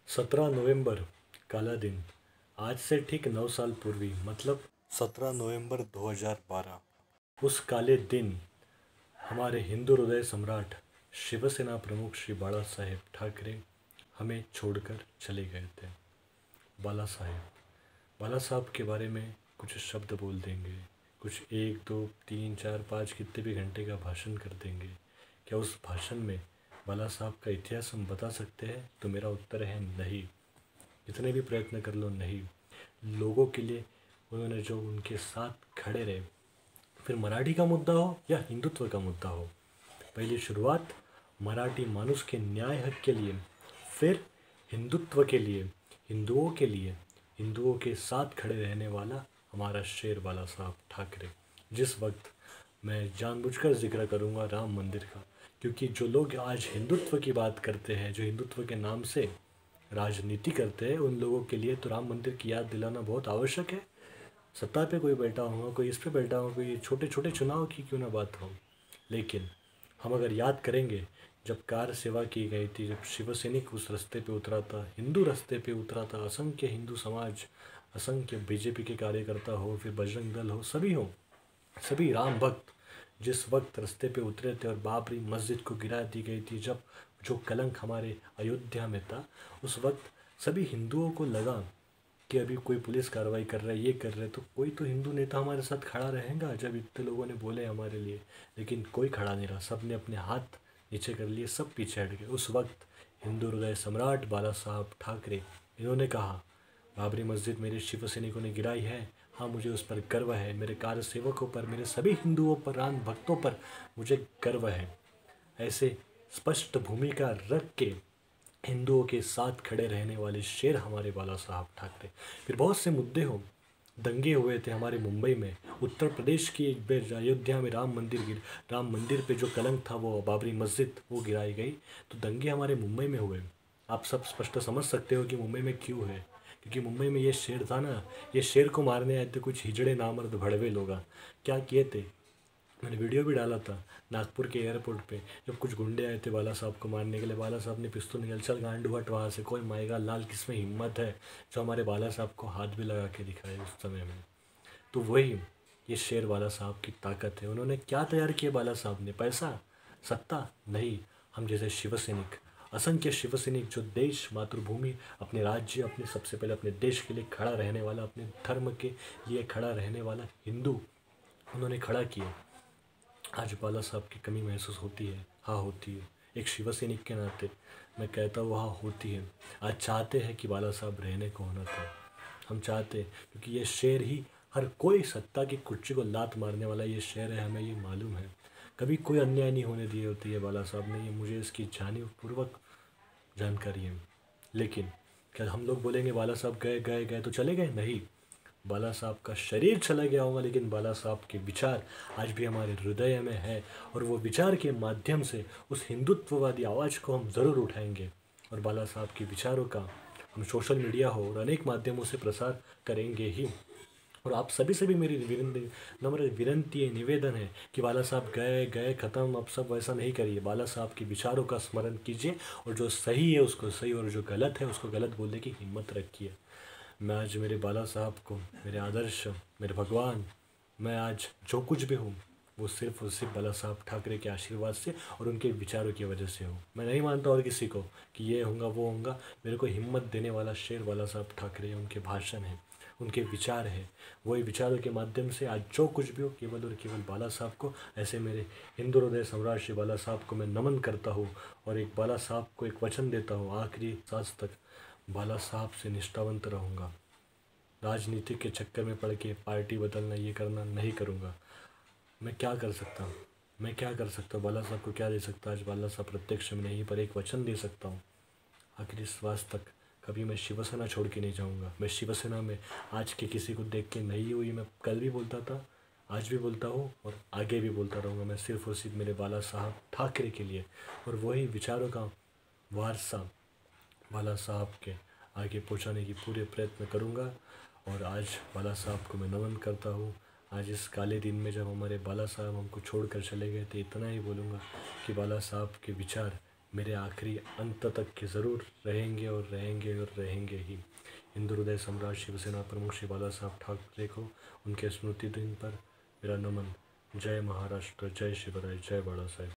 17 नवंबर काला दिन। आज से ठीक 9 साल पूर्वी मतलब 17 नवंबर 2012 उस काले दिन हमारे हिंदू हृदय सम्राट शिवसेना प्रमुख श्री बाला साहेब ठाकरे हमें छोड़कर चले गए थे। बाला साहब के बारे में कुछ शब्द बोल देंगे, कुछ 1 2 3 4 5 कितने भी घंटे का भाषण कर देंगे। क्या उस भाषण में बाला साहब का इतिहास हम बता सकते हैं? तो मेरा उत्तर है नहीं। जितने भी प्रयत्न कर लो नहीं। लोगों के लिए उन्होंने जो उनके साथ खड़े रहे, फिर मराठी का मुद्दा हो या हिंदुत्व का मुद्दा हो, पहली शुरुआत मराठी मानुष के न्याय हक के लिए, फिर हिंदुत्व के लिए, हिंदुओं के साथ खड़े रहने वाला हमारा शेर बाला साहब ठाकरे। जिस वक्त मैं जानबूझकर जिक्र करूंगा राम मंदिर का, क्योंकि जो लोग आज हिंदुत्व की बात करते हैं, जो हिंदुत्व के नाम से राजनीति करते हैं, उन लोगों के लिए तो राम मंदिर की याद दिलाना बहुत आवश्यक है। सत्ता पे कोई बैठा होगा, कोई इस पे बैठा होगा, कोई छोटे छोटे चुनाव की क्यों ना बात हो, लेकिन हम अगर याद करेंगे जब कार सेवा की गई थी, जब शिव सैनिक उस रास्ते पे उतरा था, हिंदू रास्ते पे उतरा था, असंख्य हिंदू समाज, असंख्य बीजेपी के कार्यकर्ता हो, फिर बजरंग दल हो, सभी राम भक्त जिस वक्त रास्ते पे उतरे थे और बाबरी मस्जिद को गिरा दी गई थी, जब जो कलंक हमारे अयोध्या में था, उस वक्त सभी हिंदुओं को लगा कि अभी कोई पुलिस कार्रवाई कर रहा है, ये कर रहे हैं, तो कोई तो हिंदू नेता हमारे साथ खड़ा रहेगा। जब इतने लोगों ने बोले हमारे लिए, लेकिन कोई खड़ा नहीं रहा, सब ने अपने हाथ नीचे कर लिए, सब पीछे हट गए। उस वक्त हिंदू हृदय सम्राट बाला साहब ठाकरे, इन्होंने कहा बाबरी मस्जिद मेरे शिव सैनिकों ने गिराई है, हाँ मुझे उस पर गर्व है, मेरे कार्य सेवकों पर, मेरे सभी हिंदुओं पर, राम भक्तों पर मुझे गर्व है। ऐसे स्पष्ट भूमिका रख के हिंदुओं के साथ खड़े रहने वाले शेर हमारे बाला साहब ठाकरे। फिर बहुत से मुद्दे हो, दंगे हुए थे हमारे मुंबई में, उत्तर प्रदेश की एक बेर अयोध्या में राम मंदिर पे जो कलंक था, वो बाबरी मस्जिद वो गिराई गई, तो दंगे हमारे मुंबई में हुए। आप सब स्पष्ट समझ सकते हो कि मुंबई में क्यों है, क्योंकि मुंबई में ये शेर था ना, ये शेर को मारने आए थे कुछ हिजड़े नामर्द भड़वे लोग। क्या किए थे, मैंने वीडियो भी डाला था नागपुर के एयरपोर्ट पे, जब कुछ गुंडे आए थे बाला साहब को मारने के लिए, बाला साहब ने पिस्तौल निकल, चल गांडू हट वहाँ से, कोई माएगा लाल किसमें हिम्मत है जो हमारे बाला साहब को हाथ भी लगा के दिखाए उस समय में। तो वही ये शेर बाला साहब की ताकत है। उन्होंने क्या तैयार किया बाला साहब ने? पैसा, सत्ता नहीं, हम जैसे शिव सैनिक, असंख्य शिव सैनिक जो देश, मातृभूमि, अपने राज्य, अपने सबसे पहले अपने देश के लिए खड़ा रहने वाला, अपने धर्म के लिए खड़ा रहने वाला हिंदू उन्होंने खड़ा किया। आज बाला साहब की कमी महसूस होती है? हाँ होती है। एक शिव सैनिक के नाते मैं कहता हूँ हाँ होती है। आज चाहते हैं कि बाला साहब रहने को होना था, हम चाहते हैं, क्योंकि ये शेर ही हर कोई सत्ता की कुर्सी को लात मारने वाला ये शेर है, हमें ये मालूम है। कभी कोई अन्याय नहीं होने दिए होती है बाला साहब ने, ये मुझे इसकी पूर्वक जानकारी है। लेकिन क्या हम लोग बोलेंगे बाला साहब गए गए गए तो चले गए? नहीं, बाला साहब का शरीर चला गया होगा, लेकिन बाला साहब के विचार आज भी हमारे हृदय में है, और वो विचार के माध्यम से उस हिंदुत्ववादी आवाज़ को हम ज़रूर उठाएंगे, और बाला साहब के विचारों का हम सोशल मीडिया हो और अनेक माध्यमों से प्रसार करेंगे ही। और आप सभी से भी मेरी नम्र विनती है, निवेदन है कि बाला साहब गए गए ख़त्म, अब सब वैसा नहीं करिए। बाला साहब के विचारों का स्मरण कीजिए, और जो सही है उसको सही, और जो गलत है उसको गलत बोलने की हिम्मत रखिए। मैं आज मेरे बाला साहब को, मेरे आदर्श, मेरे भगवान, मैं आज जो कुछ भी हूँ वो सिर्फ और सिर्फ बाला साहब ठाकरे के आशीर्वाद से और उनके विचारों की वजह से हूँ। मैं नहीं मानता और किसी को कि ये होगा वो होगा। मेरे को हिम्मत देने वाला शेर बाला साहब ठाकरे, उनके भाषण है, उनके विचार है, वही विचारों के माध्यम से आज जो कुछ भी हो केवल और केवल बाला साहब को। ऐसे मेरे हिंदू हृदय सम्राट श्री बाला साहब को मैं नमन करता हूँ, और एक बाला साहब को एक वचन देता हूँ, आखिरी सांस तक बाला साहब से निष्ठावंत रहूँगा। राजनीति के चक्कर में पड़ के पार्टी बदलना, ये करना नहीं करूँगा। मैं क्या कर सकता हूँ, बाला साहब को क्या दे सकता? आज बाला साहब प्रत्यक्ष में नहीं, पर एक वचन दे सकता हूँ, आखिरी श्वास तक कभी मैं शिवसेना छोड़ के नहीं जाऊँगा। मैं शिवसेना में आज के किसी को देख के नहीं हुई, मैं कल भी बोलता था, आज भी बोलता हूँ, और आगे भी बोलता रहूँगा। मैं सिर्फ और सिर्फ मेरे बाला साहब ठाकरे के लिए, और वही विचारों का वारसा बाला साहब के आगे पहुंचाने की पूरे प्रयत्न करूंगा। और आज बाला साहब को मैं नमन करता हूं। आज इस काले दिन में जब हमारे बाला साहब हमको छोड़कर चले गए थे, इतना ही बोलूँगा कि बाला साहब के विचार मेरे आखिरी अंत तक के ज़रूर रहेंगे और रहेंगे और रहेंगे ही। हिंदू हृदय सम्राट शिवसेना प्रमुख श्री बाला साहब ठाकरे को उनके स्मृति दिन पर मेरा नमन। जय महाराष्ट्र, जय शिवराय, जय बाला साहेब।